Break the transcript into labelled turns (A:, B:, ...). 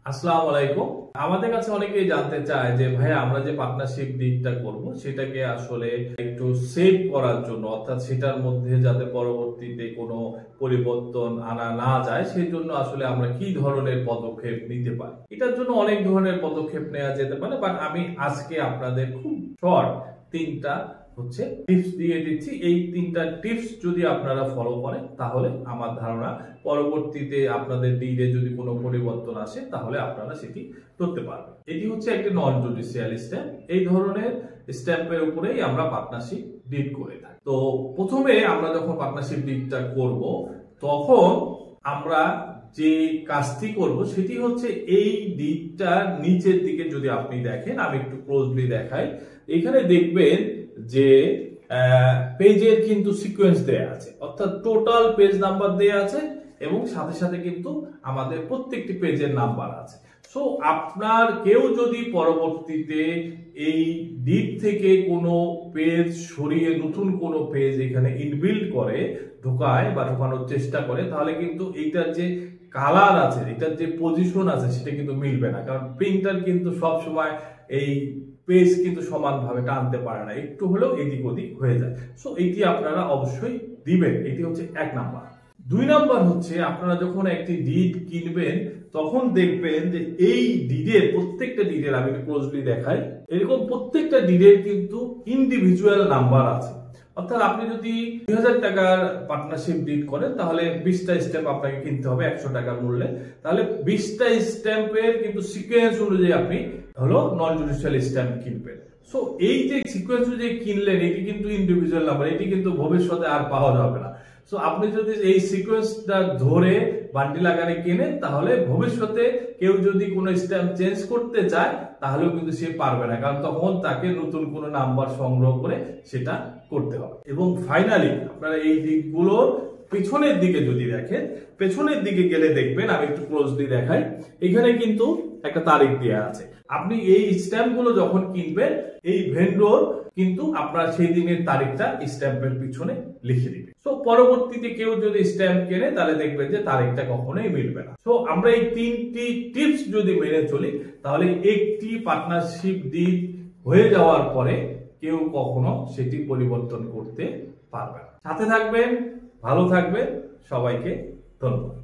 A: আসসালামু আলাইকুম। আমাদের কাছে অনেকেই জানতে চায় যে ভাই আমরা যে পার্টনারশিপ ডিলটা করব সেটাকে আসলে একটু সেভ করার জন্য, অর্থাৎ সেটার মধ্যে যাতে পরবর্তীতে কোনো পরিবর্তন আনা না যায় সেই জন্য আসলে আমরা কি ধরনের পদক্ষেপ নিতে পারি। এটার জন্য অনেক ধরনের পদক্ষেপ নেওয়া যেতে পারে, বাট আমি আজকে আপনাদের খুব শর্ট তিনটা টিপস দিয়ে দিচ্ছি। এই তিনটা টিপস যদি আপনারা ফলো করেন তাহলে আমার ধারণা পরবর্তীতে আপনাদের ডিলে যদি কোনো পরিবর্তন আসে তাহলে আপনারা সেটি করতে পারবেন। এটি হচ্ছে একটি নন জুডিশিয়াল স্ট্যাম্প। এই ধরনের স্ট্যাম্পের উপরেই আমরা পার্টনারশিপ ডিড করে থাকি। তো প্রথমে আমরা যখন পার্টনারশিপ ডিডটা করব তখন আমরা যে কাজটি করব সেটি হচ্ছে এই ডিডটা নিচের দিকে যদি আপনি দেখেন, আমি একটু ক্লোজলি দেখাই, এখানে দেখবেন যে পেজের কিন্তু সিকোয়েন্স দেয়া আছে, অর্থাৎ টোটাল পেজ নাম্বার দেয়া আছে এবং সাথে সাথে কিন্তু আমাদের প্রত্যেকটি পেজের নাম্বার আছে। সো আপনার কেউ যদি পরবর্তীতে এই ডিড থেকে কোনো পেজ সরিয়ে নতুন কোনো পেজ এখানে ইনবিল্ড করে ঢোকায় বা ঢোকানোর চেষ্টা করে, তাহলে কিন্তু এইটার যে কালার আছে, এটার যে পজিশন আছে সেটা কিন্তু মিলবে না, কারণ প্রিন্টার কিন্তু সব সময় এই পেজ কিন্তু সমানভাবে টানতে পারে না, একটু হলেও এদিক ওদিক হয়ে যায়। সো এইটি আপনারা অবশ্যই দিবেন। এটি হচ্ছে 1 নাম্বার। 2 নাম্বার হচ্ছে আপনারা যখন একটি ডিড কিনবেন তখন দেখবেন যে এই ডিডের প্রত্যেকটা ডিডের, আমি একটু ক্লোজলি দেখাই, এরকম প্রত্যেকটা ডিডের কিন্তু ইন্ডিভিজুয়াল নাম্বার আছে। অর্থাৎ আপনি যদি 2000 টাকার পার্টনারশিপ ডিড করেন তাহলে 20টা স্ট্যাম্প আপনাকে কিনতে হবে 100 টাকার মূল্যে, তাহলে 20টা স্ট্যাম্পের কিন্তু সিকোয়েন্স অনুযায়ী আপনি নন জুডিশিয়াল স্ট্যাম্প কিনবেন। সো এই যে সিকোয়েন্স অনুযায়ী কিনলেন এটি কিন্তু ইন্ডিভিজুয়াল নাম্বার, এটি কিন্তু ভবিষ্যতে আর পাওয়া যাবে না। সো আপনি যদি এই সিকোয়েন্সটা ধরে বান্ডিল আকারে কেনেন তাহলে ভবিষ্যতে কেউ যদি কোনো স্ট্যাম্প চেঞ্জ করতে চায় তাহলেও কিন্তু সে পারবে না, কারণ তখন তাকে নতুন কোনো নাম্বার সংগ্রহ করে সেটা করতে হবে। এবং ফাইনালি আপনারা এই দিকগুলোর পেছনের দিকে যদি দেখেন, পেছনের দিকে গেলে দেখবেন, আমি একটু ক্লোজলি দেখাই, এখানে কিন্তু একটা তারিখ দেওয়া আছে। আপনি এই স্ট্যাম্প গুলো যখন কিনবেন এই ভেন্ডর কিন্তু আপনার সেই দিনের তারিখটা স্ট্যাম্পের পিছনে লিখে দিবে। তো পরবর্তীতে কেউ যদি স্ট্যাম্প কেনে তাহলে দেখবেন যে তারিখটা কখনোই মিলবে না। তো আমরা এই 3টি টিপস যদি মেনে চলি তাহলে একটি পার্টনারশিপ ডিড হয়ে যাওয়ার পরে কেউ কখনো সেটি পরিবর্তন করতে পারবে না। সাথে থাকবেন, ভালো থাকবেন, সবাইকে ধন্যবাদ।